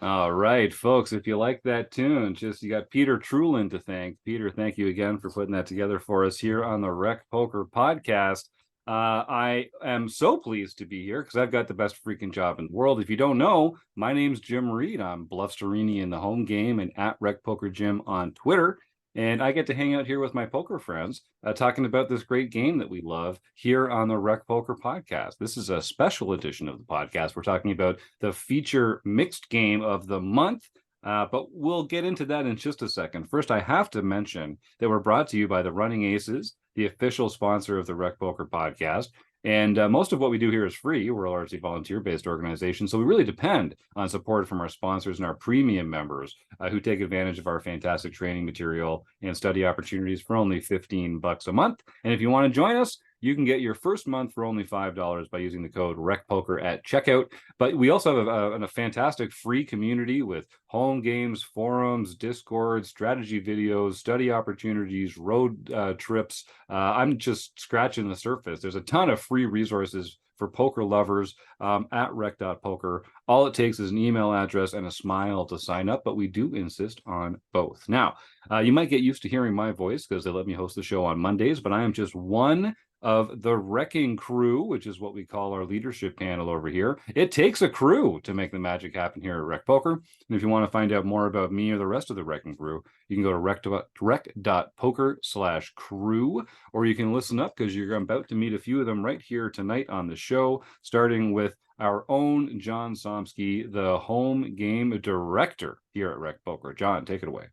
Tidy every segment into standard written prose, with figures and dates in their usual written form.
All right, folks, if you like that tune, you got Peter Trulin to thank. Peter, thank you again for putting that together for us here on the Rec Poker podcast. I am so pleased to be here because I've got the best freaking job in the world. If you don't know, my name's Jim Reid. I'm Bluff Serini in the home game and at Rec Poker Jim on Twitter. And I get to hang out here with my poker friends, talking about this great game that we love here on the Rec Poker podcast. This is a special edition of the podcast. We're talking about the feature mixed game of the month. But we'll get into that in just a second. First, I have to mention that we're brought to you by the Running Aces, the official sponsor of the Rec Poker podcast. And most of what we do here is free. We're a largely volunteer-based organization, so we really depend on support from our sponsors and our premium members who take advantage of our fantastic training material and study opportunities for only $15 a month. And if you want to join us, you can get your first month for only $5 by using the code RECPOKER at checkout. But we also have a fantastic free community with home games, forums, Discord, strategy videos, study opportunities, road trips. I'm just scratching the surface. There's a ton of free resources for poker lovers at rec.poker. All it takes is an email address and a smile to sign up, but we do insist on both. Now, you might get used to hearing my voice because they let me host the show on Mondays, but I am just one of the wrecking crew, which is what we call our leadership panel over here. It takes a crew to make the magic happen here at Rec Poker. And if you want to find out more about me or the rest of the wrecking crew, you can go to rec.poker/crew, or you can listen up because you're about to meet a few of them right here tonight on the show, starting with our own John Somsky, the home game director here at Rec Poker. John, take it away.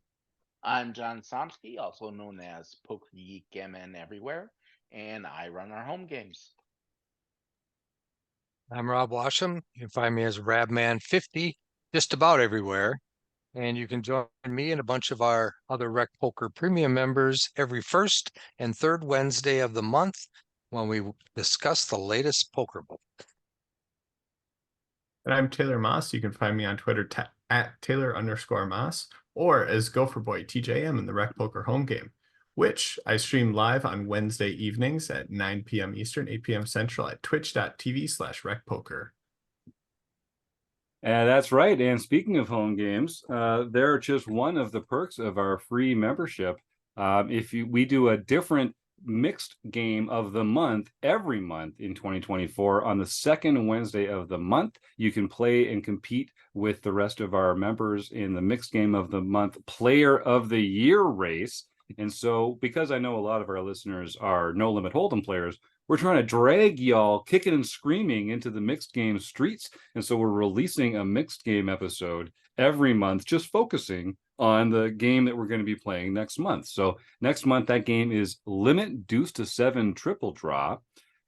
I'm John Somsky, also known as Poker Geek MN everywhere, and I run our home games. I'm Rob Washam. You can find me as Rabman50 just about everywhere. And you can join me and a bunch of our other Rec Poker Premium members every first and third Wednesday of the month when we discuss the latest poker book. And I'm Taylor Moss. You can find me on Twitter at Taylor_Moss or as Gopher Boy TJM in the Rec Poker home game, which I stream live on Wednesday evenings at 9 p.m. Eastern, 8 p.m. Central at twitch.tv/recpoker. That's right. And speaking of home games, they're just one of the perks of our free membership. We do a different mixed game of the month every month in 2024 on the second Wednesday of the month. You can play and compete with the rest of our members in the mixed game of the month player of the year race. And so, because I know a lot of our listeners are No Limit Hold'em players, we're trying to drag y'all kicking and screaming into the mixed game streets. And so we're releasing a mixed game episode every month, just focusing on the game that we're going to be playing next month. So next month, that game is Limit Deuce to 7 Triple Draw.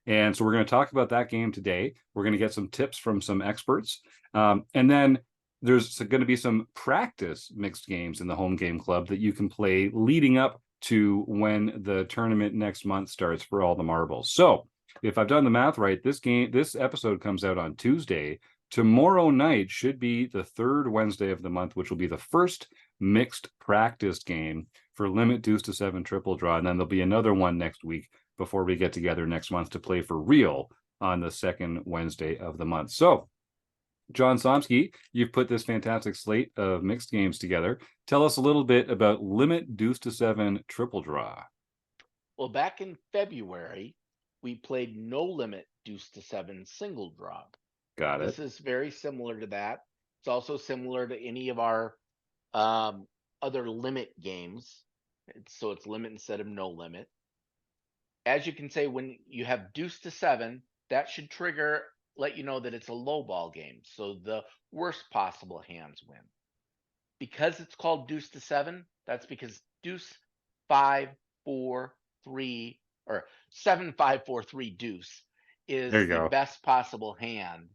And so we're going to talk about that game today. We're going to get some tips from some experts. And then there's going to be some practice mixed games in the home game club that you can play leading up to when the tournament next month starts for all the marbles. So if I've done the math right, this episode comes out on Tuesday. Tomorrow night should be the third Wednesday of the month, which will be the first mixed practice game for Limit Deuce to 7 Triple Draw. And then there'll be another one next week before we get together next month to play for real on the second Wednesday of the month. So John Somsky, you've put this fantastic slate of mixed games together. Tell us a little bit about Limit Deuce to 7 Triple Draw. Well, back in February, we played No Limit Deuce to 7 Single Draw. Got it. This is very similar to that. It's also similar to any of our other limit games. So it's limit instead of no limit. As you can say, when you have Deuce to 7, that should let you know that it's a low ball game. So the worst possible hands win. Because it's called Deuce to 7, that's because Deuce 5 4 3 or 7 5 4 3 Deuce is the best possible hand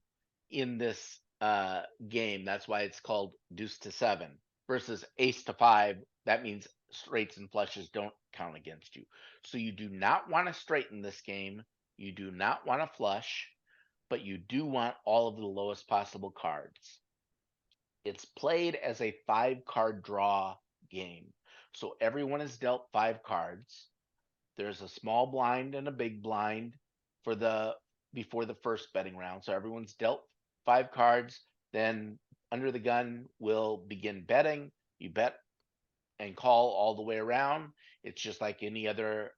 in this game. That's why it's called Deuce to 7 versus Ace to 5. That means straights and flushes don't count against you. So you do not want to straighten this game. You do not want to flush, but you do want all of the lowest possible cards. It's played as a 5-card draw game. So everyone is dealt 5 cards. There's a small blind and a big blind before the first betting round. So everyone's dealt 5 cards. Then under the gun will begin betting. You bet and call all the way around. It's just like any other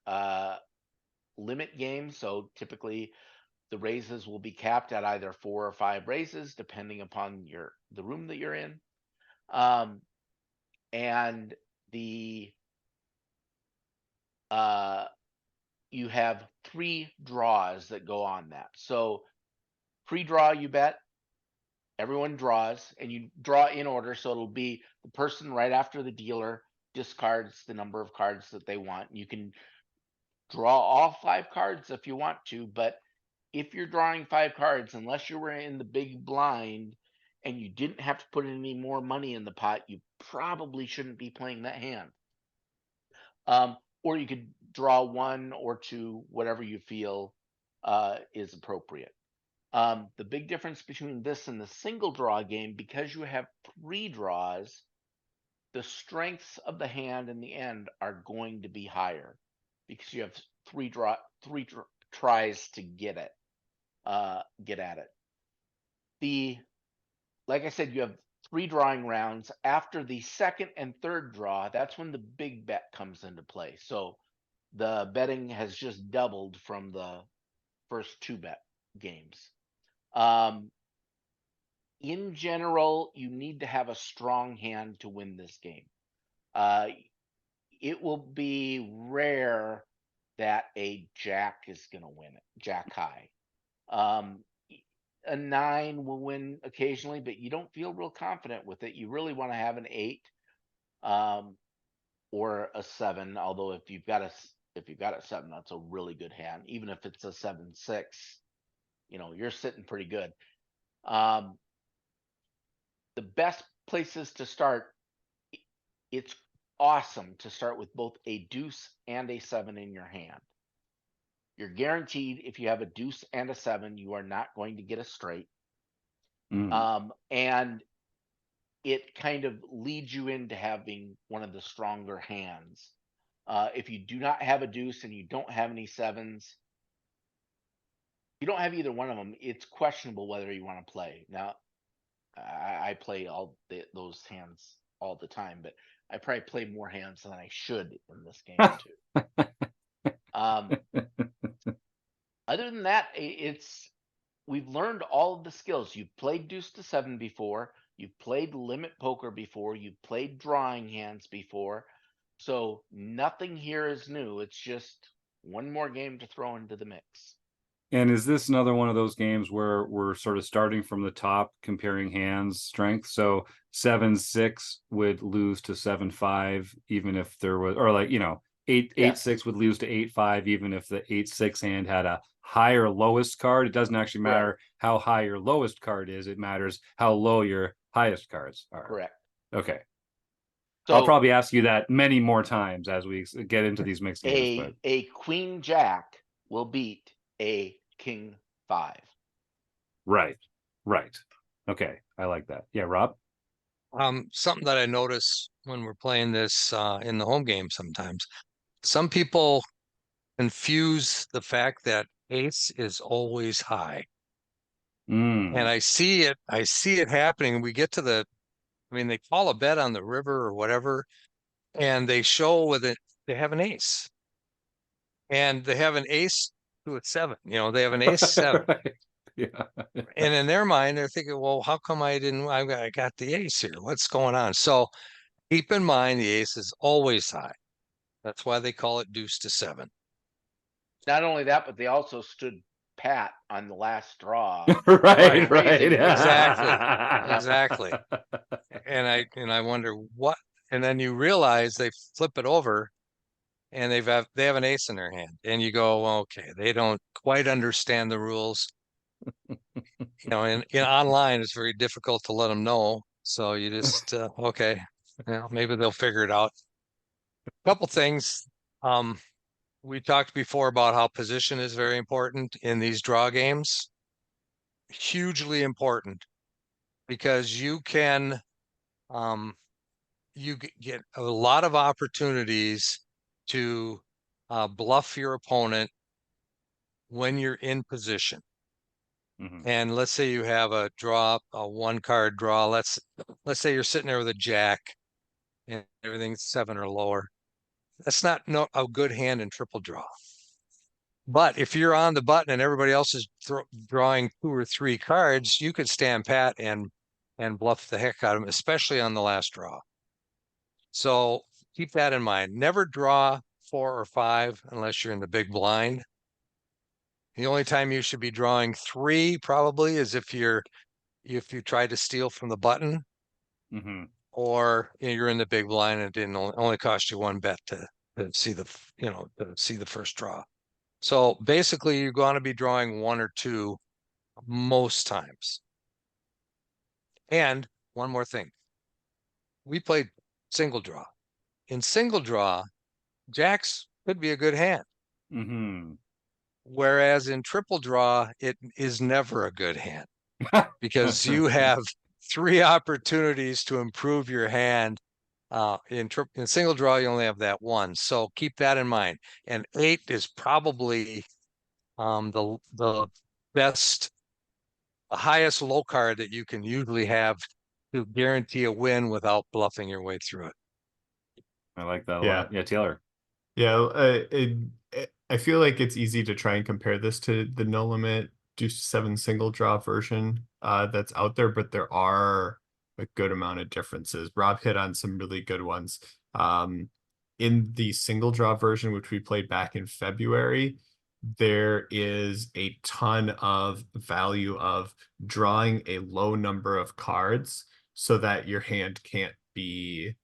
limit game. So typically the raises will be capped at either 4 or 5 raises, depending upon the room that you're in. And the you have 3 draws that go on that. So pre-draw, you bet, everyone draws, and you draw in order. So it'll be the person right after the dealer discards the number of cards that they want. You can draw all 5 cards if you want to, but if you're drawing 5 cards, unless you were in the big blind and you didn't have to put any more money in the pot, you probably shouldn't be playing that hand. Or you could draw 1 or 2, whatever you feel is appropriate. The big difference between this and the single draw game, because you have 3 draws, the strengths of the hand in the end are going to be higher because you have 3 tries to get at it. Like I said, you have 3 drawing rounds. After the second and third draw, that's when the big bet comes into play. So the betting has just doubled from the first 2 bet games. In general, you need to have a strong hand to win this game. It will be rare that a jack is going to win it, jack high. A 9 will win occasionally, but you don't feel real confident with it. You really want to have an 8 or a 7. Although if you've got a 7, that's a really good hand. Even if it's a 7-6, you're sitting pretty good. The best places to start, it's awesome to start with both a deuce and a 7 in your hand. You're guaranteed if you have a deuce and a 7, you are not going to get a straight. And it kind of leads you into having one of the stronger hands. If you do not have a deuce and you don't have any 7s, you don't have either one of them, it's questionable whether you want to play. Now, I play those hands all the time, but I probably play more hands than I should in this game too. Other than that, we've learned all of the skills. You've played deuce to 7 before. You've played limit poker before. You've played drawing hands before. So nothing here is new. It's just one more game to throw into the mix. And is this another one of those games where we're sort of starting from the top, comparing hands strength? So 7-6 would lose to 7-5, even if there was, or 8-6 would lose to 8-5, even if the 8-6 hand had a higher lowest card. It doesn't actually matter how high your lowest card is. It matters how low your highest cards are. Correct. Okay. So I'll probably ask you that many more times as we get into these mixed games. A queen jack will beat a king 5. Right. Okay. I like that. Yeah, Rob? Something that I notice when we're playing this in the home game sometimes, some people confuse the fact that ace is always high. And I see it happening. We get to they call a bet on the river or whatever, and they show they have an ace. And they have an ace to a 7. They have an ace 7. Yeah. And in their mind, they're thinking, well, how come I got the ace here? What's going on? So keep in mind the ace is always high. That's why they call it deuce to 7. Not only that, but they also stood pat on the last draw. Right. Exactly. And I wonder what, and then you realize they flip it over and they have an ace in their hand, and you go, well, okay, they don't quite understand the rules. In online, it's very difficult to let them know. So you just, okay, maybe they'll figure it out. A couple things. We talked before about how position is very important in these draw games. Hugely important, because you can, you get a lot of opportunities to bluff your opponent when you're in position. Mhm. And let's say you have a one card draw. Let's say you're sitting there with a jack and everything's 7 or lower. That's not a good hand in triple draw. But if you're on the button and everybody else is drawing 2 or 3 cards, you could stand pat and bluff the heck out of them, especially on the last draw. So keep that in mind. Never draw 4 or 5 unless you're in the big blind. The only time you should be drawing 3 probably is if you try to steal from the button, Mhm. or you're in the big blind and it didn't only cost you 1 bet to see the to see the first draw. So basically, you're going to be drawing 1 or 2 most times. And one more thing, we played single draw. In single draw, jacks could be a good hand. Mhm. Whereas in triple draw, it is never a good hand because you have 3 opportunities to improve your hand. In single draw, you only have that 1. So keep that in mind. And 8 is probably the best, the highest low card that you can usually have to guarantee a win without bluffing your way through it. I like that a Yeah. lot. Yeah, Taylor. Yeah, I feel like it's easy to try and compare this to the no limit deuce 7 single draw version that's out there, but there are a good amount of differences. Rob hit on some really good ones. In the single draw version, which we played back in February, there is a ton of value of drawing a low number of cards so that your hand can't be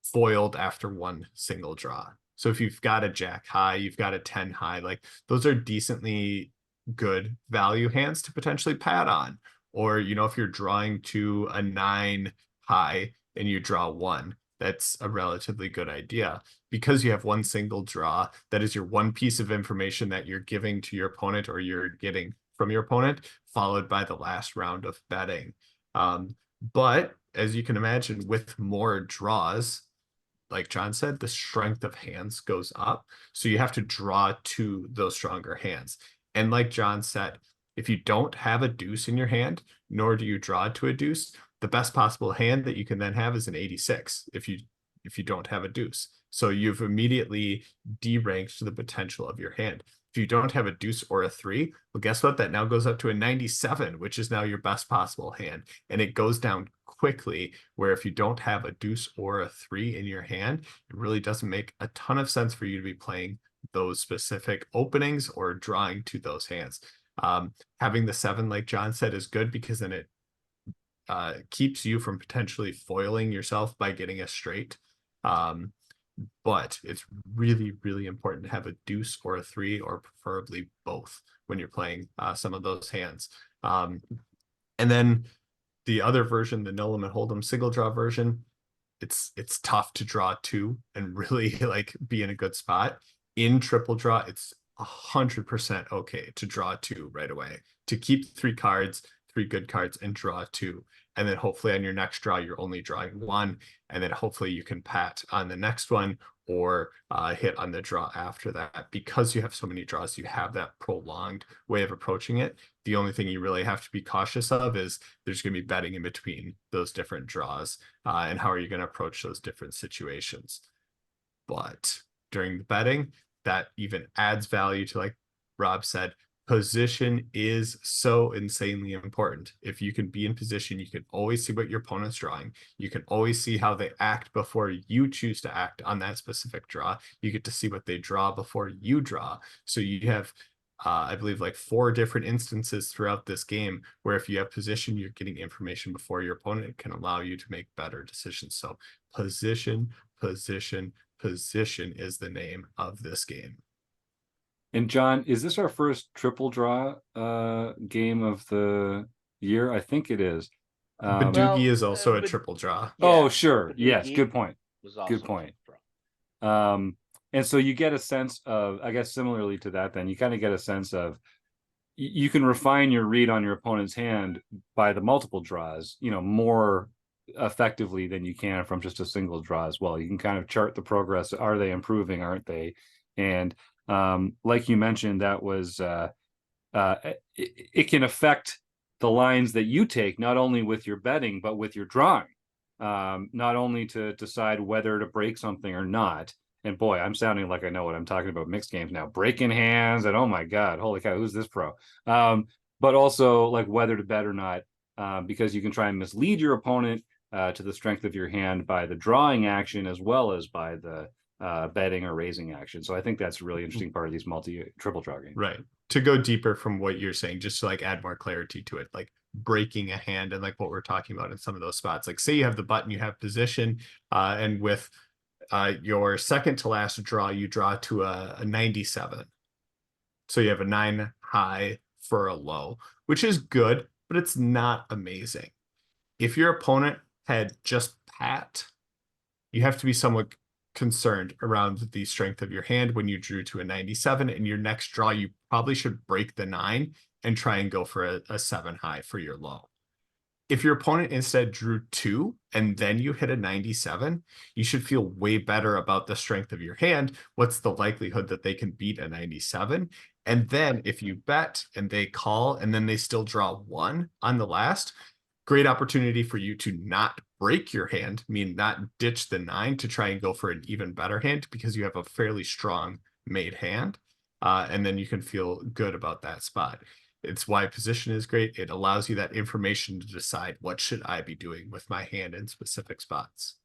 foiled after 1 single draw. So if you've got a jack high, you've got a 10 high, like those are decently good value hands to potentially pad on. Or, if you're drawing to a 9 high and you draw 1, that's a relatively good idea because you have 1 single draw. That is your 1 piece of information that you're giving to your opponent or you're getting from your opponent, followed by the last round of betting. But as you can imagine, with more draws, like John said, the strength of hands goes up. So you have to draw to those stronger hands. And like John said, if you don't have a deuce in your hand, nor do you draw to a deuce, the best possible hand that you can then have is an 86 if you don't have a deuce. So you've immediately deranked the potential of your hand. If you don't have a deuce or a 3, well, guess what? That now goes up to a 97, which is now your best possible hand. And it goes down quickly, where if you don't have a deuce or a 3 in your hand, it really doesn't make a ton of sense for you to be playing those specific openings or drawing to those hands. Having the 7, like John said, is good because then it keeps you from potentially foiling yourself by getting a straight. But it's really, really important to have a deuce or a 3, or preferably both when you're playing some of those hands. And then the other version, the no limit hold'em single draw version, it's tough to draw 2 and really like be in a good spot. In triple draw, it's 100% okay to draw 2 right away, to keep 3 cards, 3 good cards, and draw 2. And then hopefully on your next draw, you're only drawing 1. And then hopefully you can pat on the next one or hit on the draw after that. Because you have so many draws, you have that prolonged way of approaching it. The only thing you really have to be cautious of is there's going to be betting in between those different draws. And how are you going to approach those different situations? But during the betting, that even adds value to, like Rob said, position is so insanely important. If you can be in position, you can always see what your opponent's drawing. You can always see how they act before you choose to act on that specific draw. You get to see what they draw before you draw. So you have, I believe, like 4 different instances throughout this game where if you have position, you're getting information before your opponent. It can allow you to make better decisions. So position, position, position is the name of this game. And John, is this our first triple draw game of the year? I think it is. Badoogie is also a triple draw. Oh, sure. Badoogie Yes, good point. was also Good point. a triple draw. And so you get a sense of, I guess, similarly to that, then you kind of get a sense of, you can refine your read on your opponent's hand by the multiple draws, more effectively than you can from just a single draw as well. You can kind of chart the progress. Are they improving? Aren't they? And like you mentioned, that was it can affect the lines that you take, not only with your betting, but with your drawing. Not only to decide whether to break something or not. And boy, I'm sounding like I know what I'm talking about mixed games now. Breaking hands and oh my God, holy cow, who's this pro? But also like whether to bet or not, because you can try and mislead your opponent to the strength of your hand by the drawing action as well as by the betting or raising action. So I think that's a really interesting part of these triple draw games. Right. To go deeper from what you're saying, just to like add more clarity to it, like breaking a hand and like what we're talking about in some of those spots. Like say you have the button, you have position, and with your second to last draw, you draw to a 97. So you have a 9 high for a low, which is good, but it's not amazing. If your opponent had just pat, you have to be somewhat concerned around the strength of your hand when you drew to a 97. In your next draw, you probably should break the 9 and try and go for a 7 high for your low. If your opponent instead drew 2 and then you hit a 97, you should feel way better about the strength of your hand. What's the likelihood that they can beat a 97? And then if you bet and they call and then they still draw 1 on the last, great opportunity for you to not break your hand, mean not ditch the 9 to try and go for an even better hand because you have a fairly strong made hand. And then you can feel good about that spot. It's why position is great. It allows you that information to decide what should I be doing with my hand in specific spots.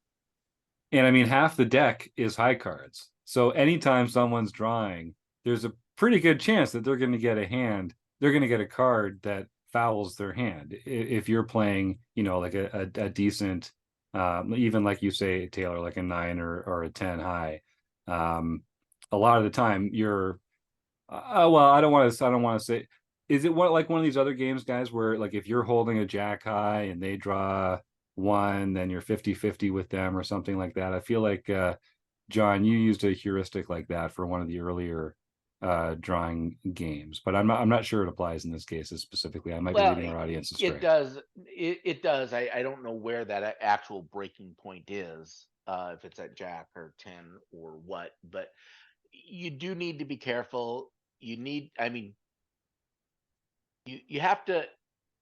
And I mean, half the deck is high cards. So anytime someone's drawing, there's a pretty good chance that they're going to get a hand. They're going to get a card that fouls their hand. If you're playing, like a decent, even like you say, Taylor, like a 9 or a 10 high, a lot of the time you're, well, I don't want to say, is it like one of these other games, guys, where like if you're holding a jack high and they draw 1, then you're 50-50 with them or something like that? I feel like, John, you used a heuristic like that for one of the earlier drawing games, but I'm not sure it applies in this case specifically. I might be leading our audience astray. It does. It does. I don't know where that actual breaking point is, if it's at jack or 10 or what, but you do need to be careful. You have to,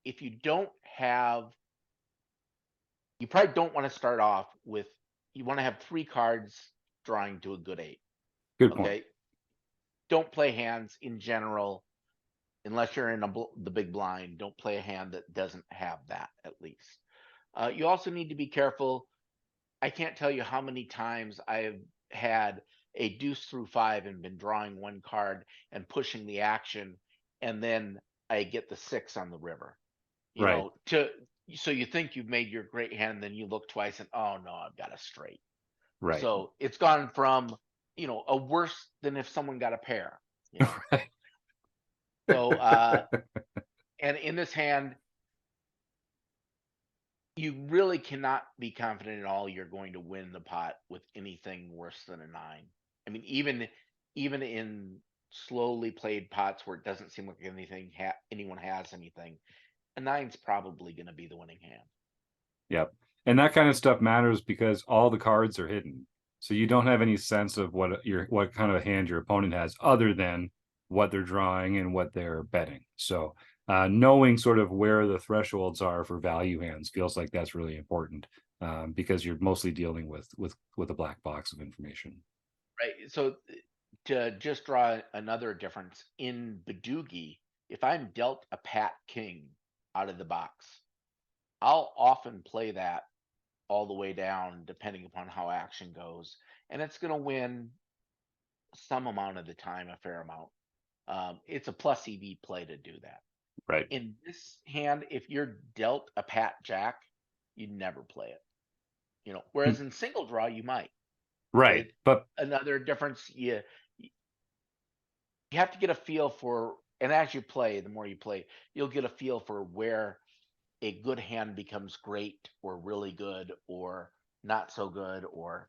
if you don't have, you probably don't want to start off with, you want to have 3 cards drawing to a good 8. Good point. Don't play hands in general, unless you're in the big blind. Don't play a hand that doesn't have that, at least. You also need to be careful. I can't tell you how many times I've had a deuce through 5 and been drawing 1 card and pushing the action, and then I get the 6 on the river. So you think you've made your great hand, then you look twice and oh no, I've got a straight. Right. So it's gone from a worse than if someone got a pair. Right. So and in this hand, you really cannot be confident at all you're going to win the pot with anything worse than a 9. I mean, even in slowly played pots where it doesn't seem like anyone has anything, a 9's probably going to be the winning hand. Yep. And that kind of stuff matters because all the cards are hidden. So you don't have any sense of what kind of a hand your opponent has other than what they're drawing and what they're betting. So knowing sort of where the thresholds are for value hands feels like that's really important because you're mostly dealing with a black box of information. Right. So to just draw another difference, in Badoogie, if I'm dealt a Pat King out of the box, I'll often play that all the way down depending upon how action goes, and it's going to win some amount of the time, a fair amount. It's a plus EV play to do that. Right. In this hand, if you're dealt a Pat Jack, you never play it. Whereas in single draw you might. Right. But another difference, you have to get a feel for, and as you play, the more you play, you'll get a feel for where a good hand becomes great or really good or not so good or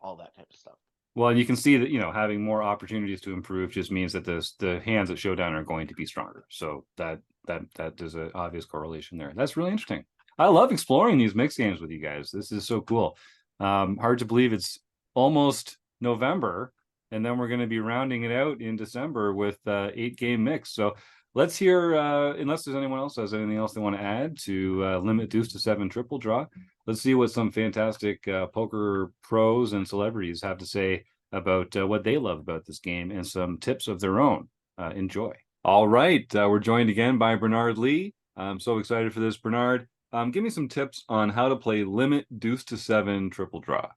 all that type of stuff. Well, you can see that, having more opportunities to improve just means that the hands at Showdown are going to be stronger. So that there's an obvious correlation there. That's really interesting. I love exploring these mixed games with you guys. This is so cool. Hard to believe it's almost November. And then we're going to be rounding it out in December with 8-game mix. So let's hear, unless there's anyone else has anything else they want to add to limit deuce to 7 triple draw. Let's see what some fantastic poker pros and celebrities have to say about what they love about this game and some tips of their own. Enjoy. All right. We're joined again by Bernard Lee. I'm so excited for this, Bernard. Give me some tips on how to play limit deuce to 7 triple draw.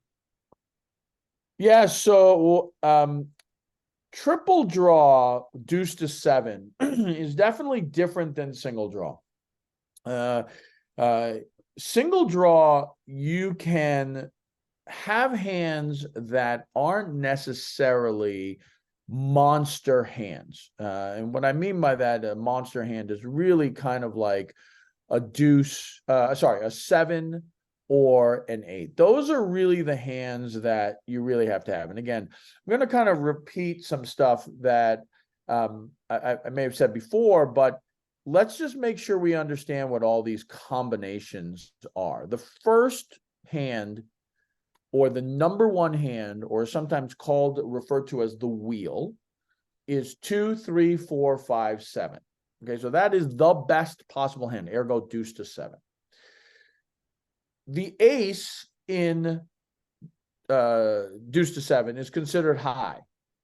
Yeah, so triple draw deuce to 7 is definitely different than single draw. Single draw, you can have hands that aren't necessarily monster hands. And what I mean by that, a monster hand is really kind of like a deuce, a 7 or an 8. Those are really the hands that you really have to have. And again, I'm going to kind of repeat some stuff that I may have said before, but let's just make sure we understand what all these combinations are. The first hand, or the number one hand, or sometimes referred to as the wheel, is 2, 3, 4, 5, 7. Okay, so that is the best possible hand, ergo deuce to 7. The ace in deuce to 7 is considered high,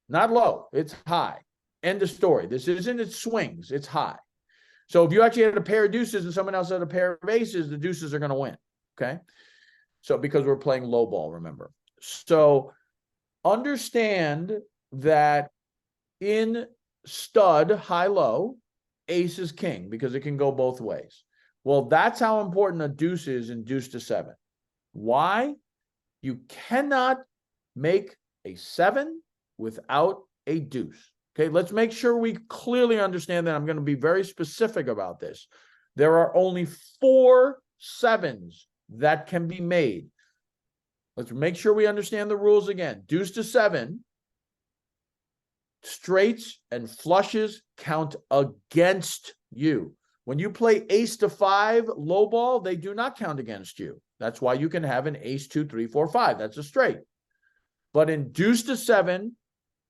not low. It's high. End of story. This isn't its swings. It's high. So if you actually had a pair of deuces and someone else had a pair of aces, the deuces are going to win. Okay. So because we're playing low ball, remember. So understand that in stud, high-low, ace is king because it can go both ways. Well, that's how important a deuce is in deuce to 7. Why? You cannot make a 7 without a deuce. Okay, let's make sure we clearly understand that. I'm going to be very specific about this. There are only 4 7s that can be made. Let's make sure we understand the rules again. Deuce to 7, straights and flushes count against you. When you play ace to 5 low ball, they do not count against you. That's why you can have an ace 2, 3, 4, 5. That's a straight. But in deuce to 7,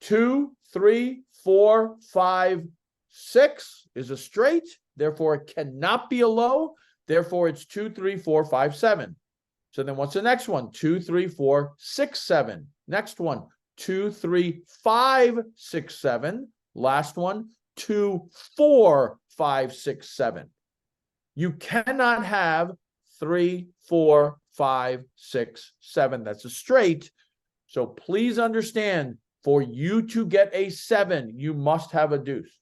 2, 3, 4, 5, 6 is a straight. Therefore, it cannot be a low. Therefore, it's 2, 3, 4, 5, 7. So then what's the next one? 2, 3, 4, 6, 7. Next one, 2, 3, 5, 6, 7. Last one, 2, 4, 5, 6, 7. You cannot have 3, 4, 5, 6, 7. That's a straight. So please understand, for you to get a 7, you must have a deuce.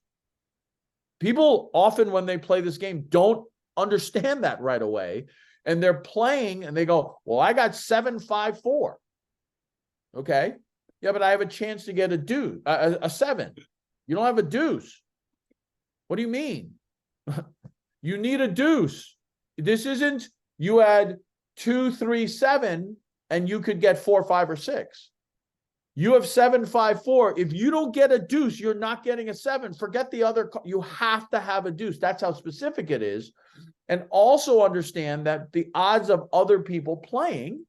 People often, when they play this game, don't understand that right away. And they're playing and they go, well, I got 7, 5, 4. Okay. Yeah, but I have a chance to get a deuce, a 7. You don't have a deuce. What do you mean? You need a deuce. This isn't you had 2, 3, 7, and you could get 4, 5, or 6. You have 7, 5, 4. If you don't get a deuce, you're not getting a 7. Forget the other. You have to have a deuce. That's how specific it is. And also understand that the odds of other people playing,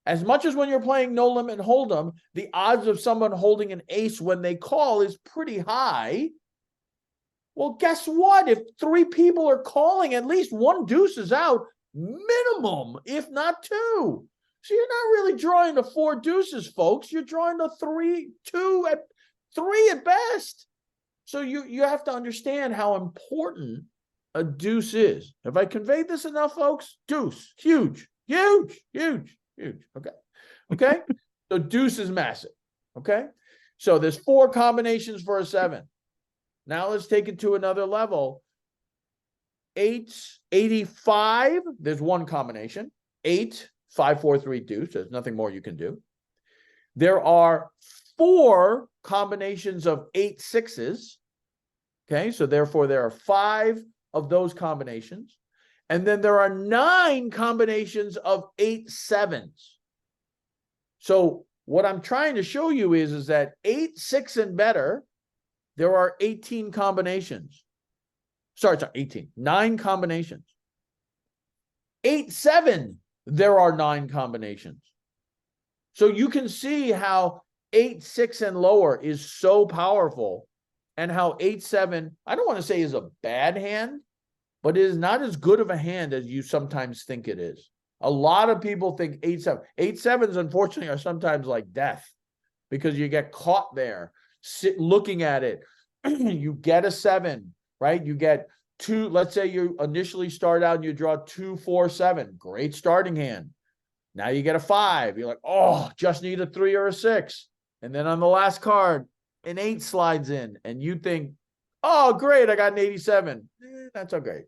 as much as when you're playing no limit and hold'em, the odds of someone holding an ace when they call is pretty high. Well, guess what? If 3 people are calling, at least 1 deuce is out, minimum, if not 2. So you're not really drawing the 4 deuces, folks. You're drawing the 3 at best. So you have to understand how important a deuce is. Have I conveyed this enough, folks? Deuce, huge, huge, huge, huge. Okay. So deuce is massive. Okay. So there's 4 combinations for a 7. Now let's take it to another level. 8's 85. There's 1 combination. 8, 5, 4, 3 deuce. There's nothing more you can do. There are 4 combinations of 8 6s. Okay, so therefore there are 5 of those combinations. And then there are 9 combinations of 8 7s. So what I'm trying to show you is that 8 6 and better, there are 18 combinations. Sorry, 18. 9 combinations. 8 7, there are 9 combinations. So you can see how 8-6 and lower is so powerful, and how 8-7, I don't want to say is a bad hand, but it is not as good of a hand as you sometimes think it is. A lot of people think 8-7. 8-7s, unfortunately, are sometimes like death because you get caught there, looking at it. You get a 7, right? You get 2. Let's say you initially start out and you draw 2, 4, 7. Great starting hand. Now you get a 5. You're like, oh, just need a 3 or a 6. And then on the last card, an 8 slides in, and you think, oh, great, I got an 87. That's okay.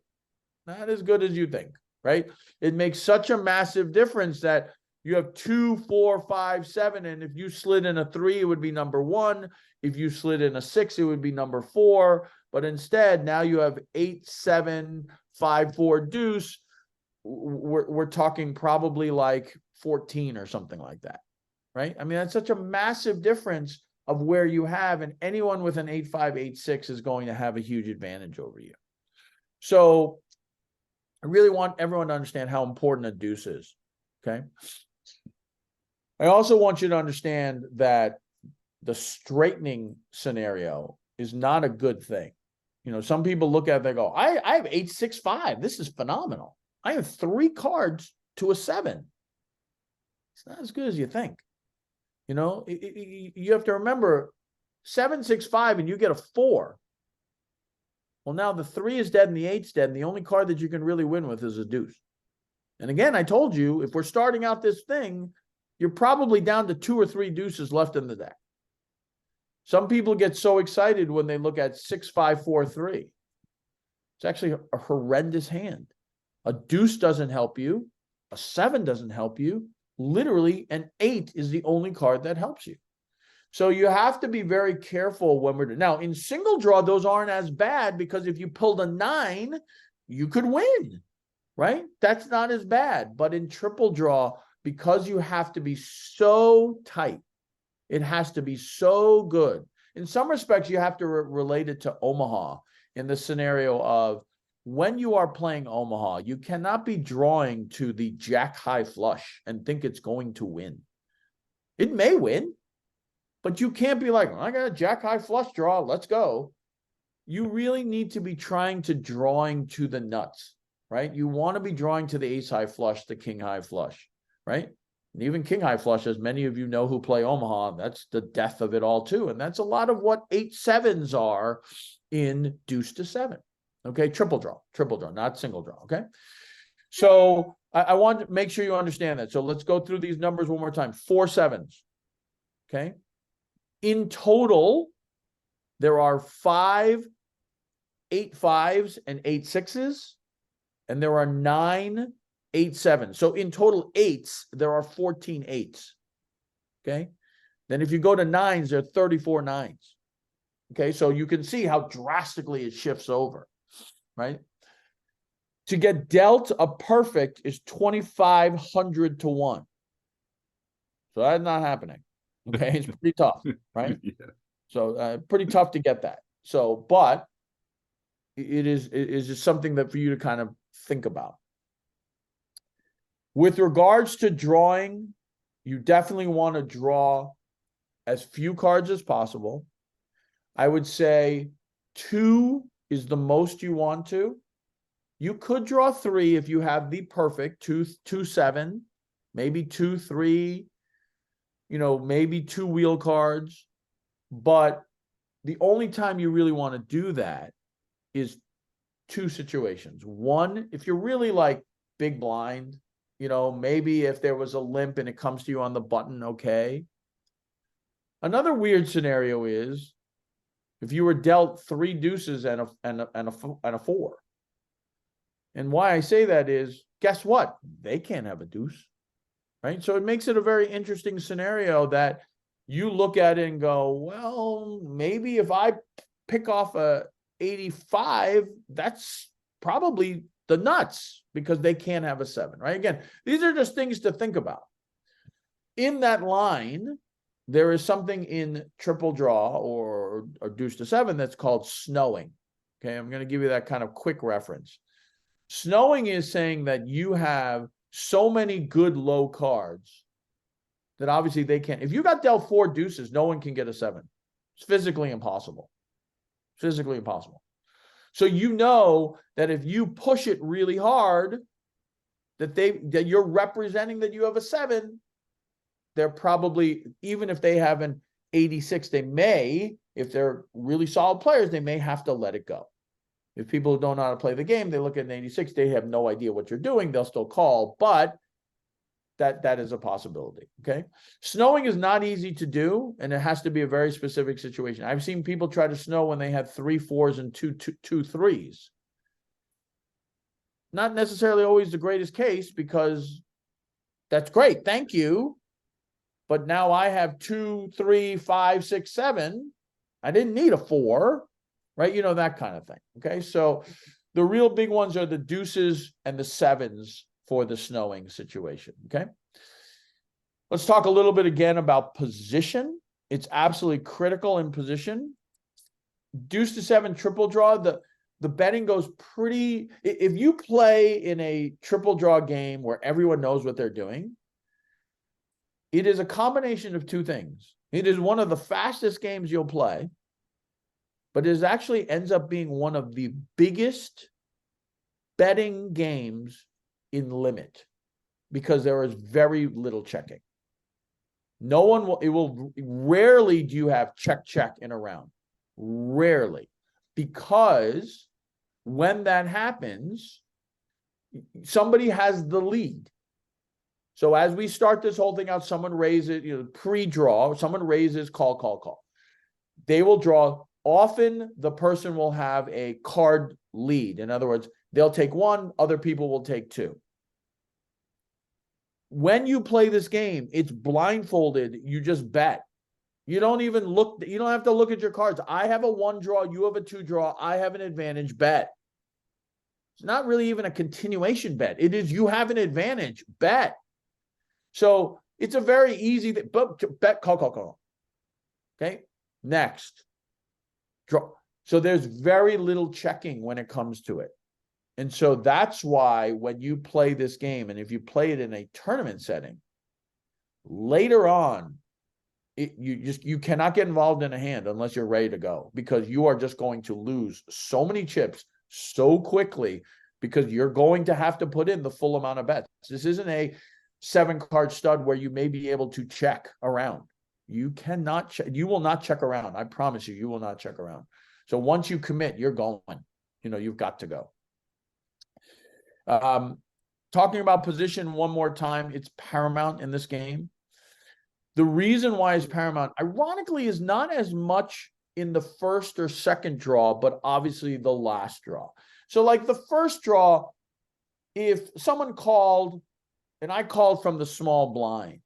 Not as good as you think, right? It makes such a massive difference that you have 2, 4, 5, 7, and if you slid in a 3, it would be number 1. If you slid in a 6, it would be number 4. But instead, now you have 8, 7, 5, 4 deuce. We're talking probably like 14 or something like that, right? I mean, that's such a massive difference of where you have, and anyone with an 8-5, 8-6 is going to have a huge advantage over you. So I really want everyone to understand how important a deuce is, okay? I also want you to understand that the straightening scenario is not a good thing. You know, some people look at it, they go, I have 8-6-5. This is phenomenal. I have 3 cards to a 7. It's not as good as you think. You know, you have to remember 7-6-5 and you get a 4. Well, now the 3 is dead and the 8's dead, and the only card that you can really win with is a deuce. And again, I told you, if we're starting out this thing, you're probably down to 2 or 3 deuces left in the deck. Some people get so excited when they look at 6-5-4-3. It's actually a horrendous hand. A deuce doesn't help you. A 7 doesn't help you. Literally, an 8 is the only card that helps you. So you have to be very careful when we're now in single draw. Those aren't as bad because if you pulled a 9, you could win, right? That's not as bad. But in triple draw, because you have to be so tight, it has to be so good. In some respects, you have to relate it to Omaha in the scenario of when you are playing Omaha, you cannot be drawing to the jack high flush and think it's going to win. It may win, but you can't be like, I got a jack high flush draw, let's go. You really need to be trying to drawing to the nuts, right? You want to be drawing to the ace high flush, the king high flush, right? And even king high flush, as many of you know who play Omaha, that's the death of it all too. And that's a lot of what 8-7s are in deuce to 7. Okay, triple draw, not single draw, okay? So I want to make sure you understand that. So let's go through these numbers one more time. 4 7s, okay? In total, there are 5 8-5s and 8-6s, and there are 9 8-7s. So in total 8s, there are 14 8s, okay? Then if you go to 9s, there are 34 9s, okay? So you can see how drastically it shifts over, right? To get dealt a perfect is 2,500 to 1. So that's not happening. Okay, it's pretty tough, right? Yeah. So pretty tough to get that. So, but it is just something that for you to kind of think about. With regards to drawing, you definitely want to draw as few cards as possible. I would say 2 is the most you want to. You could draw 3 if you have the perfect 2-7, maybe 2-3, you know, maybe 2 wheel cards. But the only time you really want to do that is 2 situations. One, if you're really like big blind, you know, maybe if there was a limp and it comes to you on the button, okay. Another weird scenario is if you were dealt 3 deuces and a 4. And why I say that is, guess what? They can't have a deuce, right? So it makes it a very interesting scenario that you look at it and go, well, maybe if I pick off a 85, that's probably the nuts because they can't have a 7, right? Again, these are just things to think about. In that line, there is something in triple draw or deuce to 7 that's called snowing. Okay, I'm going to give you that kind of quick reference. Snowing is saying that you have so many good low cards that obviously they can't. If you got dealt 4 deuces, no one can get a 7. It's physically impossible. Physically impossible. So you know that if you push it really hard, that you're representing that you have a 7, they're probably, even if they have an 86, they may, if they're really solid players, they may have to let it go. If people don't know how to play the game, they look at an 86, they have no idea what you're doing, they'll still call, but that is a possibility, okay? Snowing is not easy to do, and it has to be a very specific situation. I've seen people try to snow when they had 3 4s and 2 3s. Not necessarily always the greatest case, because that's great, thank you. But now I have 2 3 5 6 7. I didn't need a 4, right? You know, that kind of thing. Okay. So the real big ones are the deuces and the 7s for the snowing situation. Okay. Let's talk a little bit again about position. It's absolutely critical in position. Deuce to 7 triple draw. The betting goes pretty, if you play in a triple draw game where everyone knows what they're doing, it is a combination of 2 things. It is one of the fastest games you'll play, but it actually ends up being one of the biggest betting games in limit, because there is very little checking. No one will, rarely do you have check in a round. Rarely. Because when that happens, somebody has the lead. So as we start this whole thing out, someone raises, pre-draw, someone raises, call. They will draw. Often the person will have a card lead. In other words, they'll take 1, other people will take 2. When you play this game, it's blindfolded. You just bet. You don't even look, you don't have to look at your cards. I have a 1 draw, you have a 2 draw, I have an advantage, bet. It's not really even a continuation bet. It is, you have an advantage, bet. So it's a very easy bet, call. Okay, next. Draw. So there's very little checking when it comes to it. And so that's why when you play this game, and if you play it in a tournament setting, later on, you cannot get involved in a hand unless you're ready to go, because you are just going to lose so many chips so quickly, because you're going to have to put in the full amount of bets. This isn't a 7-card stud where you may be able to check around. You cannot check. You will not check around. I promise you, you will not check around. So once you commit, you're going. You've got to go. Talking about position one more time, it's paramount in this game. The reason why it's paramount, ironically, is not as much in the first or second draw, but obviously the last draw. So like the first draw, if someone called, and I called from the small blind,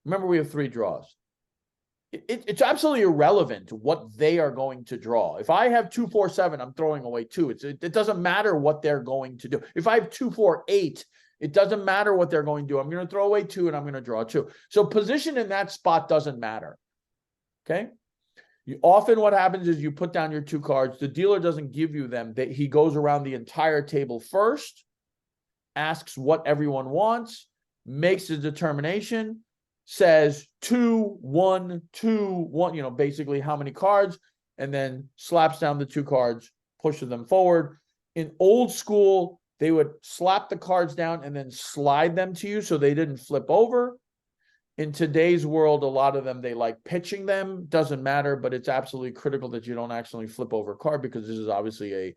remember we have 3 draws. It's absolutely irrelevant what they are going to draw. If I have 2 4 7, I'm throwing away 2. It doesn't matter what they're going to do. If I have 2 4 8, it doesn't matter what they're going to do. I'm going to throw away 2 and I'm going to draw 2. So position in that spot doesn't matter. Okay. Often what happens is you put down your 2 cards. The dealer doesn't give you them. He goes around the entire table first, asks what everyone wants, makes a determination, says 2 1 2 1, basically how many cards, and then slaps down the 2 cards, pushes them forward. In old school, they would slap the cards down and then slide them to you so they didn't flip over. In today's world, a lot of them, they like pitching them. Doesn't matter, but it's absolutely critical that you don't actually flip over a card, because this is obviously a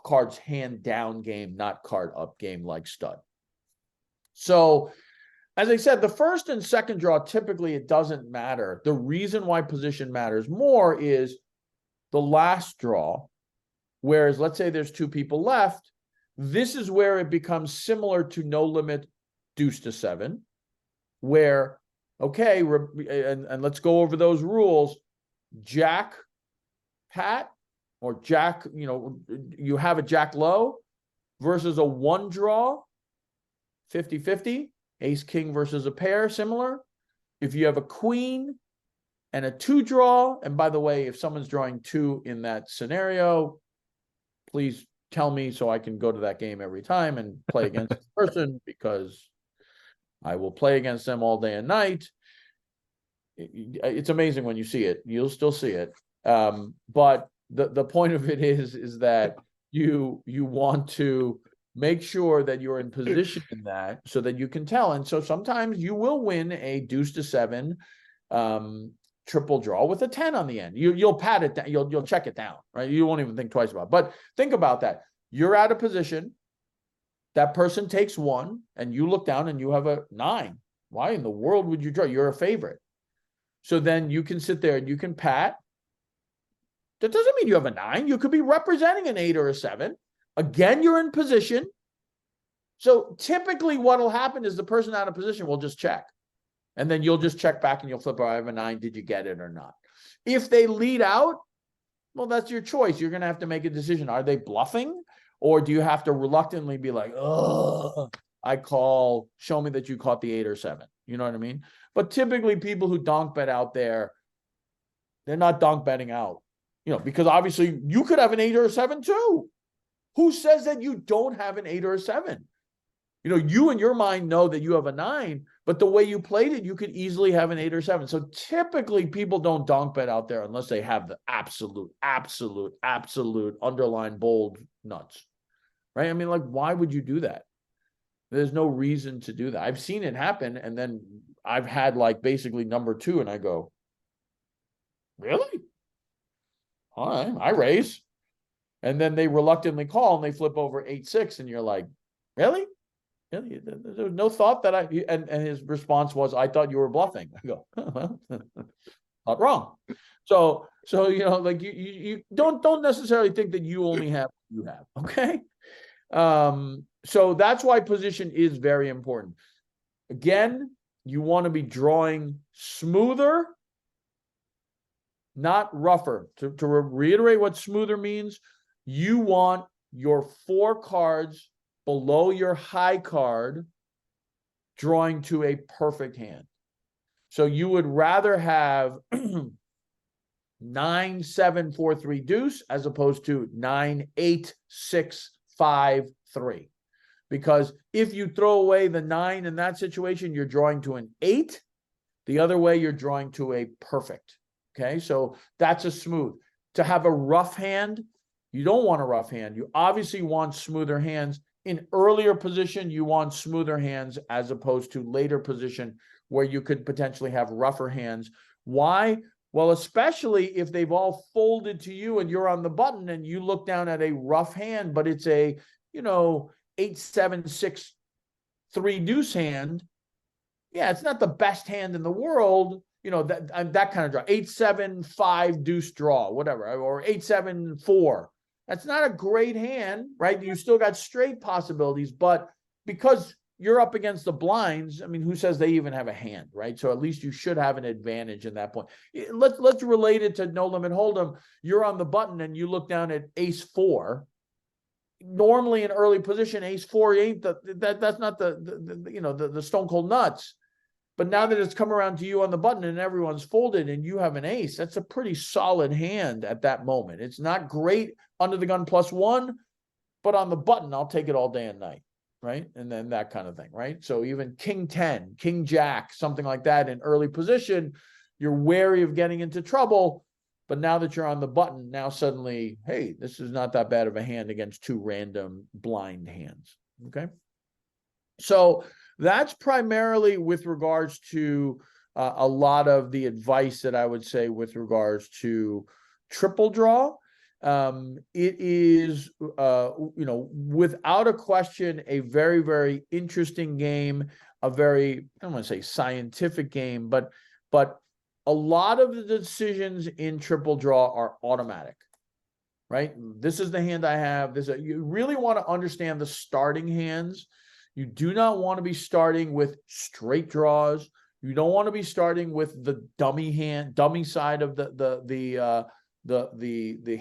cards hand down game, not card up game like stud. So as I said, the first and second draw, typically it doesn't matter. The reason why position matters more is the last draw, whereas let's say there's 2 people left. This is where it becomes similar to no limit deuce to 7, where, okay, and let's go over those rules. Jack, Pat, or Jack, you have a Jack low versus a 1 draw, 50-50. Ace king versus a pair, similar. If you have a queen and a 2 draw, and by the way, if someone's drawing 2 in that scenario, please tell me so I can go to that game every time and play against this person, because I will play against them all day and night. It's amazing when you see it. You'll still see it. But the point of it is that you want to make sure that you're in position in that so that you can tell. And so sometimes you will win a deuce to 7 triple draw with a 10 on the end. You'll pat it down, you'll check it down, right? You won't even think twice about it. But think about that. You're out of position. That person takes 1, and you look down and you have a 9. Why in the world would you draw? You're a favorite. So then you can sit there and you can pat. That doesn't mean you have a 9. You could be representing an 8 or a 7. Again, you're in position. So typically what will happen is the person out of position will just check. And then you'll just check back and you'll flip, I have a 9. Did you get it or not? If they lead out, well, that's your choice. You're going to have to make a decision. Are they bluffing? Or do you have to reluctantly be like, oh, I call, show me that you caught the 8 or 7. You know what I mean? But typically people who donk bet out there, they're not donk betting out. Because obviously you could have an 8 or a 7 too. Who says that you don't have an 8 or a 7? You in your mind know that you have a 9, but the way you played it, you could easily have an 8 or 7. So typically people don't donk bet out there unless they have the absolute underline bold nuts, right? I mean, like, why would you do that? There's no reason to do that. I've seen it happen. And then I've had like basically number 2 and I go, really? All right, I raise. And then they reluctantly call and they flip over 8-6 and you're like, really? Really? There was no thought that and his response was, I thought you were bluffing. I go, oh, well, not wrong. So like you don't necessarily think that you only have what you have. Okay. So that's why position is very important. Again, you want to be drawing smoother, not rougher. To reiterate what smoother means, you want your 4 cards below your high card drawing to a perfect hand. So you would rather have 9, 7, 4, 3 deuce as opposed to 9, 8, 6, 5, 3. Because if you throw away the 9 in that situation, you're drawing to an 8. The other way, you're drawing to a perfect. Okay, so that's a smooth. To have a rough hand, you don't want a rough hand. You obviously want smoother hands. In earlier position, you want smoother hands as opposed to later position where you could potentially have rougher hands. Why? Well, especially if they've all folded to you and you're on the button and you look down at a rough hand, but it's a, 8, 7, 6, 3 deuce hand. Yeah, it's not the best hand in the world. That kind of draw, 8, 7, 5 deuce draw, whatever, or 8, 7, 4. That's not a great hand, right? You still got straight possibilities, but because you're up against the blinds, I mean, who says they even have a hand, right? So at least you should have an advantage in that point. Let's relate it to no limit hold'em. You're on the button and you look down at ace 4. Normally in early position, ace 4 ain't that's not the stone cold nuts. But now that it's come around to you on the button and everyone's folded and you have an ace, that's a pretty solid hand at that moment. It's not great under the gun +1, but on the button, I'll take it all day and night, right? And then that kind of thing, right? So even king 10, king jack, something like that in early position, you're wary of getting into trouble. But now that you're on the button, now suddenly, hey, this is not that bad of a hand against 2 random blind hands, okay? So that's primarily with regards to a lot of the advice that I would say with regards to triple draw. It is, without a question, a very, very interesting game, a very, I don't want to say scientific game, but a lot of the decisions in triple draw are automatic, right? This is the hand I have. You really want to understand the starting hands. You do not want to be starting with straight draws. You don't want to be starting with the dummy side of the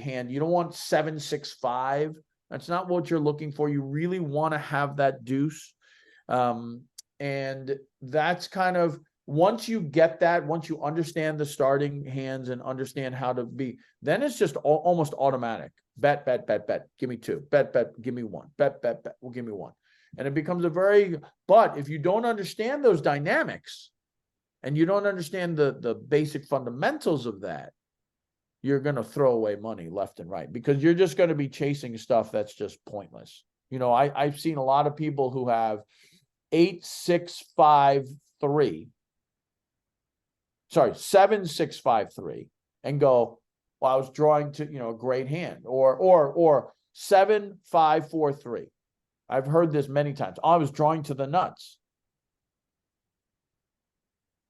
hand. You don't want 7, 6, 5. That's not what you're looking for. You really want to have that deuce. And that's kind of, once you get that, once you understand the starting hands and understand how to be, then it's just almost automatic. Bet, bet, bet, bet. Give me 2. Bet, bet. Give me 1. Bet, bet, bet. Well, give me 1. And it becomes but if you don't understand those dynamics and you don't understand the basic fundamentals of that, you're going to throw away money left and right because you're just going to be chasing stuff that's just pointless. I've seen a lot of people who have 8, 6, 5, 3. Sorry, 7, 6, 5, 3, and go, well, I was drawing to, a great hand, or 7, 5, 4, 3. I've heard this many times. I was drawing to the nuts.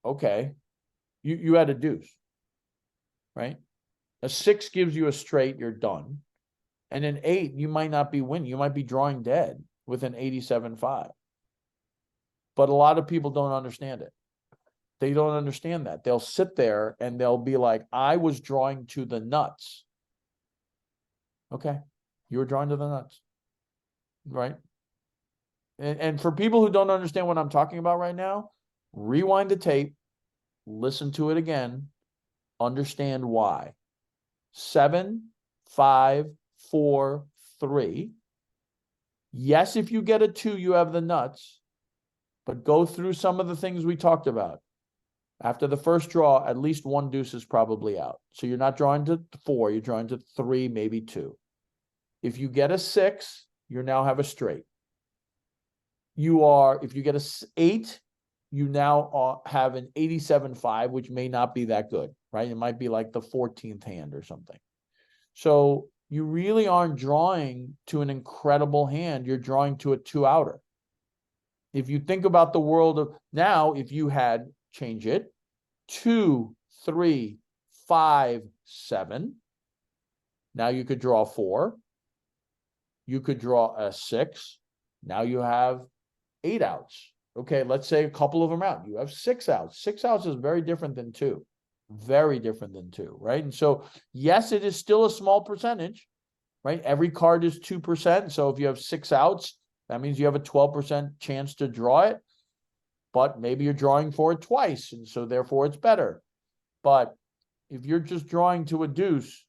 Okay. You had a deuce, right? A 6 gives you a straight, you're done. And an 8, you might not be winning. You might be drawing dead with an 87-5. But a lot of people don't understand it. They don't understand that. They'll sit there and they'll be like, I was drawing to the nuts. Okay. You were drawing to the nuts. Right? And for people who don't understand what I'm talking about right now, rewind the tape, listen to it again, understand why. 7, 5, 4, 3. Yes, if you get a 2, you have the nuts, but go through some of the things we talked about. After the first draw, at least 1 deuce is probably out. So you're not drawing to 4, you're drawing to 3, maybe 2. If you get a 6, you now have a straight. If you get a 8, you now have an 87-5, which may not be that good, right? It might be like the 14th hand or something. So you really aren't drawing to an incredible hand. You're drawing to a 2-outer. If you think about the world of now, if you had, change it, 2, 3, 5, 7. Now you could draw 4. You could draw a 6. Now you have 8 outs. Okay, let's say a couple of them out. You have 6 outs. 6 outs is very different than 2. Very different than 2, right? And so, yes, it is still a small percentage, right? Every card is 2%. So if you have 6 outs, that means you have a 12% chance to draw it. But maybe you're drawing for it twice, and so therefore it's better. But if you're just drawing to a deuce,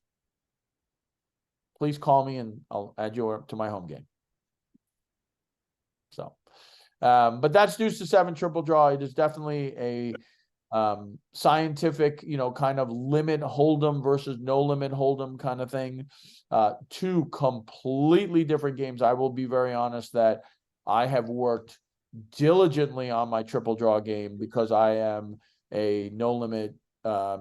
please call me and I'll add you to my home game. So, but that's deuce to 7 triple draw. It is definitely a scientific, kind of limit hold'em versus no limit hold'em kind of thing. 2 completely different games. I will be very honest that I have worked diligently on my triple draw game because I am a no limit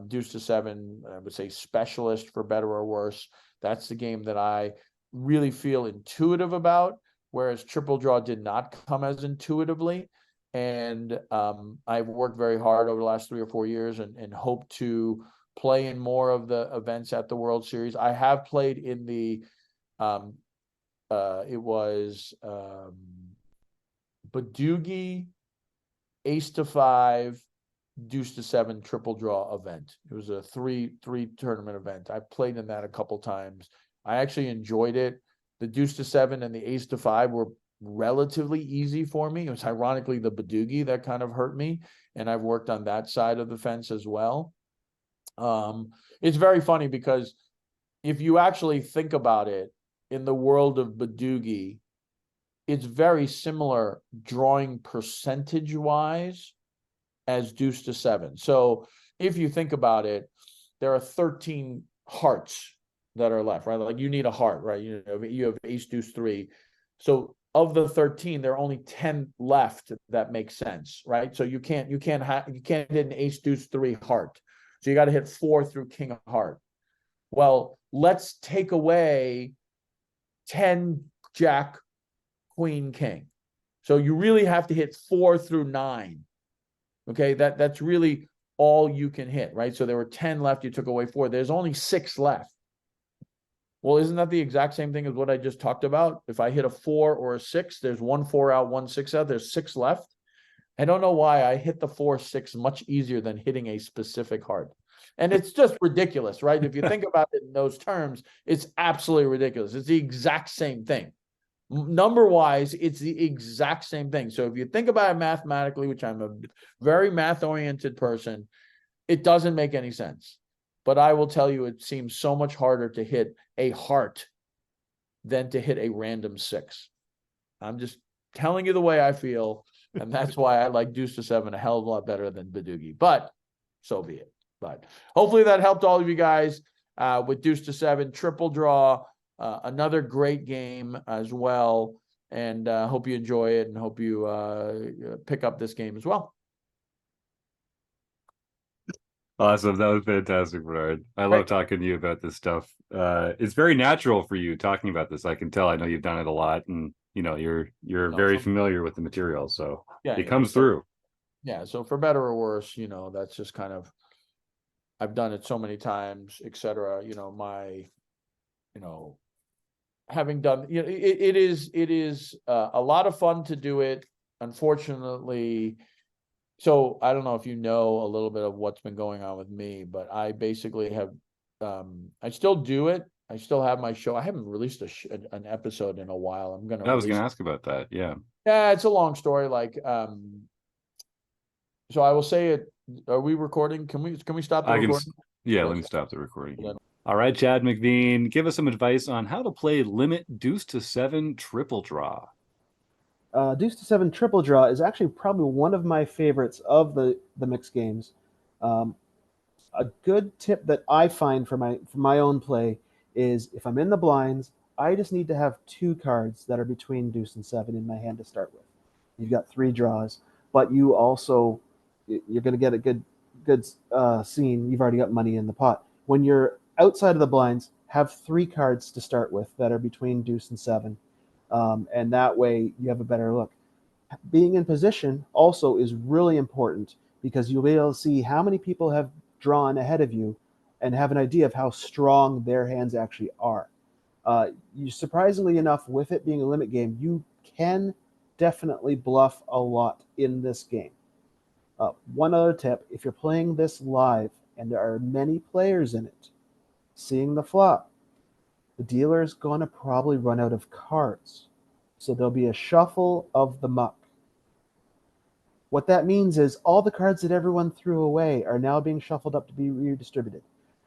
deuce to 7, I would say, specialist, for better or worse. That's the game that I really feel intuitive about, whereas triple draw did not come as intuitively. And I've worked very hard over the last 3 or 4 years and hope to play in more of the events at the World Series. I have played in the Badugi ace to 5 deuce to 7 triple draw event. It was a three tournament event. I played in that a couple times. I actually enjoyed it. The deuce to 7 and the ace to 5 were relatively easy for me. It was ironically the Badugi that kind of hurt me, and I've worked on that side of the fence as well. It's very funny because if you actually think about it, in the world of Badugi, it's very similar drawing percentage wise as deuce to 7. So if you think about it, there are 13 hearts that are left, right? Like you need a heart, right? You have ace deuce 3. So of the 13, there are only 10 left that make sense, right? So you can't hit an ace deuce 3 heart. So you got to hit 4 through king of heart. Well, let's take away 10 jack, queen, king. So you really have to hit 4 through 9. Okay, that's really all you can hit, right? So there were 10 left, you took away 4. There's only 6 left. Well, isn't that the exact same thing as what I just talked about? If I hit a 4 or a 6, there's 1 4 out, 1 6 out, there's 6 left. I don't know why I hit the 4 6 much easier than hitting a specific heart. And it's just ridiculous, right? If you think about it in those terms, it's absolutely ridiculous. It's the exact same thing. Number wise, it's the exact same thing. So if you think about it mathematically, which I'm a very math oriented person, it doesn't make any sense. But I will tell you, it seems so much harder to hit a heart than to hit a random 6. I'm just telling you the way I feel, and that's why I like deuce to 7 a hell of a lot better than Badoogie. But so be it. But hopefully that helped all of you guys with deuce to 7 triple draw. Another great game as well, and hope you enjoy it and hope you pick up this game as well. Awesome. That was fantastic, Bernard. I love talking to you about this stuff. It's very natural for you talking about this. I can tell. I know you've done it a lot, and you're very familiar with the material, so it comes through. Yeah. So for better or worse, that's just kind of, I've done it so many times, etc. Having done, it is a lot of fun to do it. Unfortunately, so I don't know if you know a little bit of what's been going on with me, but I basically have, I still do it. I still have my show. I haven't released an episode in a while. I was going to ask about that. Yeah. Yeah, it's a long story. So I will say it. Are we recording? Can we stop the recording? Yeah, let me stop the recording. All right, Chad McVean, give us some advice on how to play limit deuce to 7 triple draw. Deuce to 7 triple draw is actually probably one of my favorites of the mixed games. A good tip that I find for my own play is if I'm in the blinds, I just need to have 2 cards that are between deuce and 7 in my hand to start with. You've got 3 draws, but you're going to get a good scene. You've already got money in the pot. When you're outside of the blinds, have 3 cards to start with that are between deuce and 7. And that way you have a better look. Being in position also is really important because you'll be able to see how many people have drawn ahead of you and have an idea of how strong their hands actually are. You surprisingly enough, with it being a limit game, you can definitely bluff a lot in this game. One other tip, if you're playing this live and there are many players in it, seeing the flop, the dealer is going to probably run out of cards. So there'll be a shuffle of the muck. What that means is all the cards that everyone threw away are now being shuffled up to be redistributed.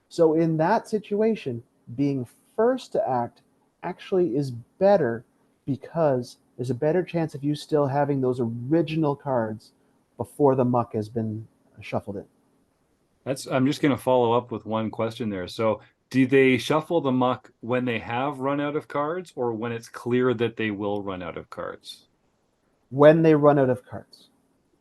So in that situation, being first to act actually is better because there's a better chance of you still having those original cards before the muck has been shuffled in. I'm just going to follow up with one question there. So do they shuffle the muck when they have run out of cards or when it's clear that they will run out of cards? When they run out of cards.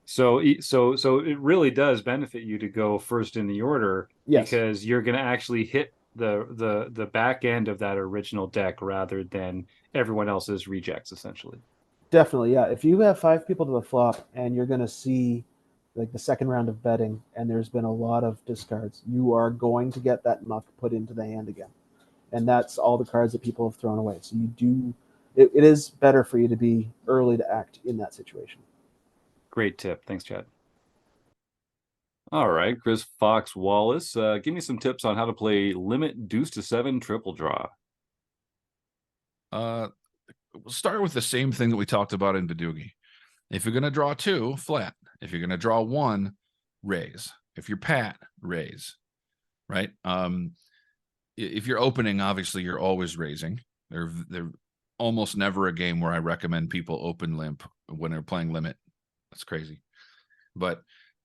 So it really does benefit you to go first in the order, yes, because you're going to actually hit the back end of that original deck rather than everyone else's rejects, essentially. Definitely, yeah. If you have 5 people to the flop and you're going to see like the second round of betting and there's been a lot of discards, you are going to get that muck put into the hand again. And that's all the cards that people have thrown away. So it is better for you to be early to act in that situation. Great tip. Thanks, Chad. All right, Chris Fox Wallace, give me some tips on how to play limit deuce to 7 triple draw. We'll start with the same thing that we talked about in Badoogie. If you're going to draw 2, flat. If you're going to draw 1, raise. If you're pat, raise. Right? If you're opening, obviously you're always raising. They're almost never a game where I recommend people open limp when they're playing limit. That's crazy. But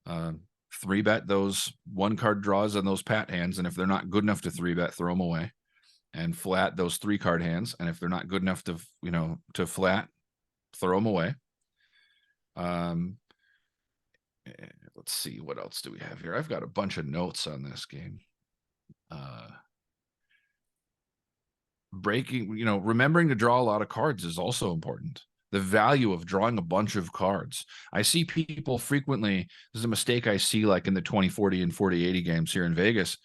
3-bet those 1-card draws and those pat hands, and if they're not good enough to 3-bet, throw them away. And flat those 3-card hands, and if they're not good enough to flat, throw them away. Let's see, what else do we have here? I've got a bunch of notes on this game. Remembering to draw a lot of cards is also important. The value of drawing a bunch of cards. I see people frequently, this is a mistake I see like in the 2040 and 4080 games here in Vegas.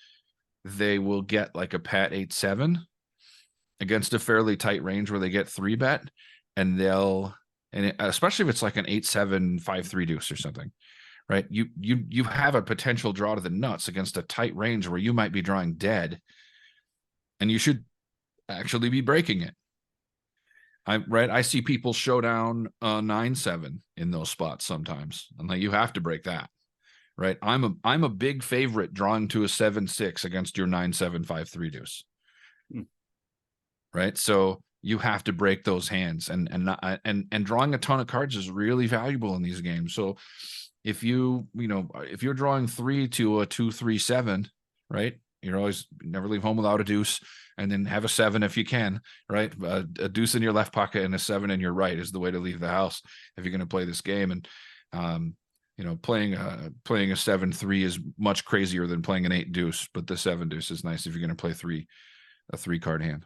They will get like a pat 8-7 against a fairly tight range where they get 3-bet, and especially if it's like an 8-7 5-3 deuce or something, right? You have a potential draw to the nuts against a tight range where you might be drawing dead, and you should actually be breaking it. I see people show down 9-7 in those spots sometimes, and like you have to break that. Right, I'm a big favorite drawing to a 7-6 against your 9-7 5-3 deuce. Right, so you have to break those hands, and drawing a ton of cards is really valuable in these games. So if if you're drawing 3 to a 2-3-7, right? You're always never leave home without a deuce, and then have a 7 if you can, right? A deuce in your left pocket and a 7 in your right is the way to leave the house if you're going to play this game. And playing a 7-3 is much crazier than playing an 8 deuce, but the 7 deuce is nice if you're going to play a 3-card hand.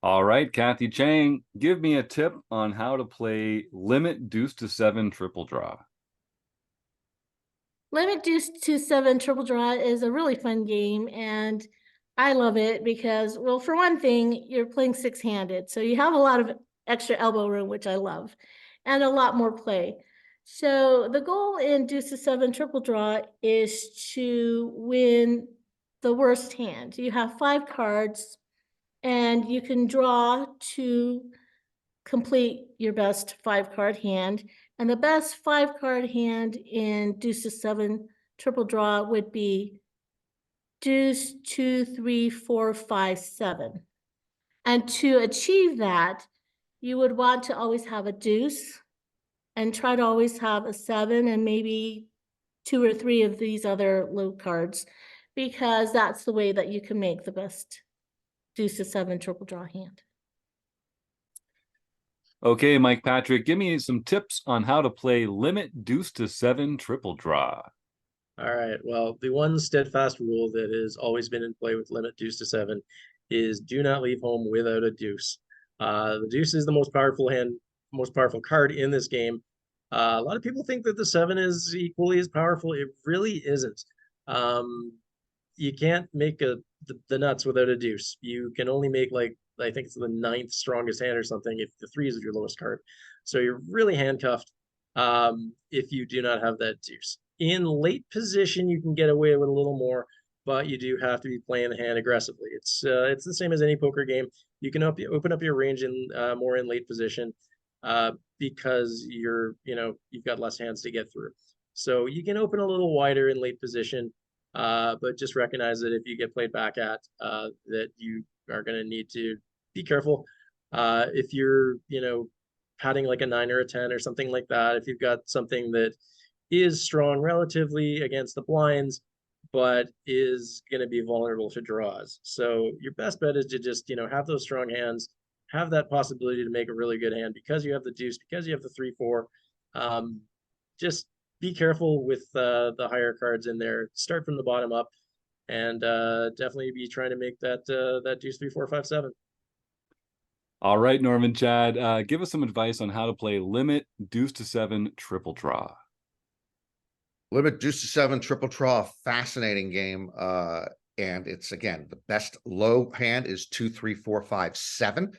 All right, Kathy Chang, give me a tip on how to play limit deuce to 7 triple draw. Limit Deuce to 7 Triple Draw is a really fun game, and I love it because, well, for one thing, you're playing 6-handed, so you have a lot of extra elbow room, which I love, and a lot more play. So the goal in Deuce to 7 Triple Draw is to win the worst hand. You have 5 cards, and you can draw to complete your best 5-card hand. And the best 5-card hand in Deuce to 7 Triple Draw would be Deuce 2, 3, 4, 5, 7. And to achieve that, you would want to always have a deuce and try to always have a 7 and maybe 2 or 3 of these other low cards, because that's the way that you can make the best Deuce to 7 Triple Draw hand. Okay, Mike Patrick, give me some tips on how to play limit deuce to 7 triple draw. All right. Well, the one steadfast rule that has always been in play with limit deuce to 7 is do not leave home without a deuce. The deuce is the most powerful card in this game. A lot of people think that the 7 is equally as powerful. It really isn't. You can't make the nuts without a deuce. You can only make, like, I think it's the 9th strongest hand or something if the 3 is your lowest card. So you're really handcuffed if you do not have that deuce. In late position, you can get away with a little more, but you do have to be playing the hand aggressively. It's the same as any poker game. You can open up your range in more in late position because you've got less hands to get through. So you can open a little wider in late position, but just recognize that if you get played back at, that you are going to need to be careful. If you're, padding like a 9 or a 10 or something like that, if you've got something that is strong relatively against the blinds, but is going to be vulnerable to draws. So your best bet is to just, have those strong hands, have that possibility to make a really good hand because you have the deuce, because you have the 3-4. Just be careful with the higher cards in there. Start from the bottom up, and definitely be trying to make that deuce 3, 4, 5, 7. All right, Norman Chad, give us some advice on how to play limit deuce to 7 triple draw. Limit deuce to 7 triple draw, fascinating game. And it's, again, the best low hand is 2, 3, 4, 5, 7.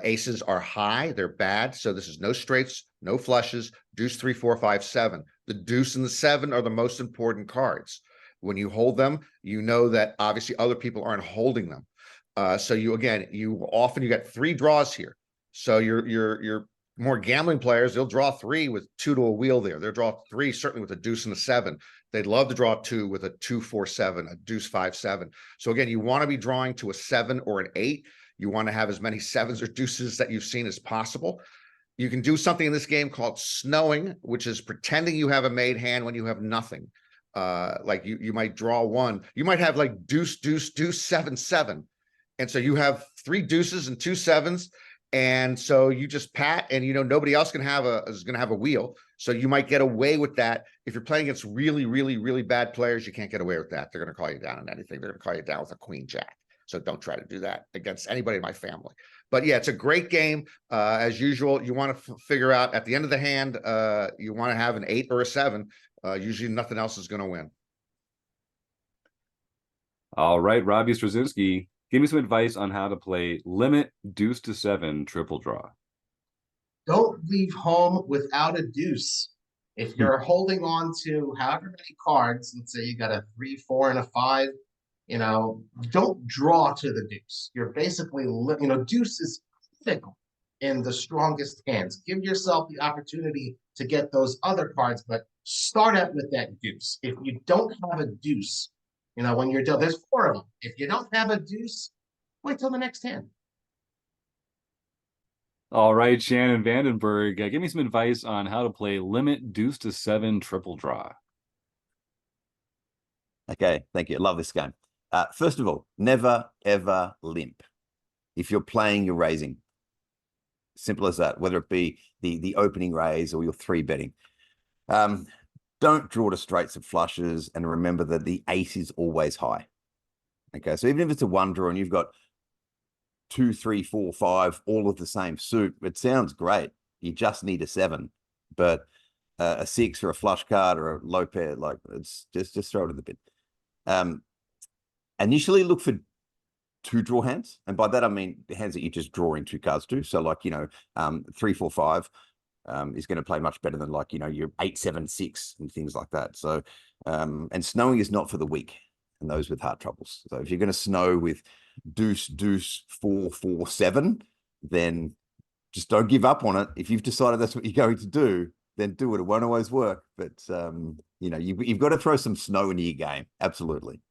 Aces are high, they're bad. So this is no straights, no flushes, deuce 3, 4, 5, 7. The deuce and the 7 are the most important cards. When you hold them, you know that obviously other people aren't holding them. So you get 3 draws here. So you're more gambling players, they'll draw 3 with 2 to a wheel there. They'll draw 3 certainly with a deuce and a 7. They'd love to draw 2 with a 2, 4, 7, a deuce 5, 7. So again, you want to be drawing to a 7 or an 8. You want to have as many 7s or deuces that you've seen as possible. You can do something in this game called snowing, which is pretending you have a made hand when you have nothing. Like you might draw 1. You might have like deuce, deuce, deuce, 7, 7. And so you have 3 deuces and 2 7s. And so you just pat, and nobody else is going to have a wheel. So you might get away with that. If you're playing against really, really, really bad players, you can't get away with that. They're going to call you down on anything. They're going to call you down with a queen jack. So don't try to do that against anybody in my family. But yeah, it's a great game. As usual, you want to figure out at the end of the hand, you want to have an 8 or a 7. Usually nothing else is going to win. All right, Robbie Strazynski, give me some advice on how to play limit deuce to 7 triple draw. Don't leave home without a deuce. If you're holding on to however many cards, let's say you got a 3, 4, and a 5, don't draw to the deuce. You're basically, deuce is fickle in the strongest hands. Give yourself the opportunity to get those other cards, but start out with that deuce. If you don't have a deuce, when you're done, there's 4 of them. If you don't have a deuce, wait till the next hand. All right, Shannon Van Den Berg, give me some advice on how to play limit deuce to 7 triple draw. Okay, thank you. I love this game. First of all, never ever limp. If you're playing, you're raising. Simple as that, whether it be the opening raise or your 3-betting. Don't draw to straights and flushes, and remember that the ace is always high. Okay, so even if it's a 1 draw and you've got 2, 3, 4, 5, all of the same suit, it sounds great. You just need a 7, but a 6 or a flush card or a low pair, like it's just throw it in the bin. Initially look for 2 draw hands, and by that I mean the hands that you just drawing 2 cards to. So like 3, 4, 5 is going to play much better than like your 8, 7, 6 and things like that. So and snowing is not for the weak and those with heart troubles. So if you're going to snow with deuce, deuce, 4, 4, 7, then just don't give up on it. If you've decided that's what you're going to do, then do it. It won't always work, but you've got to throw some snow into your game. Absolutely.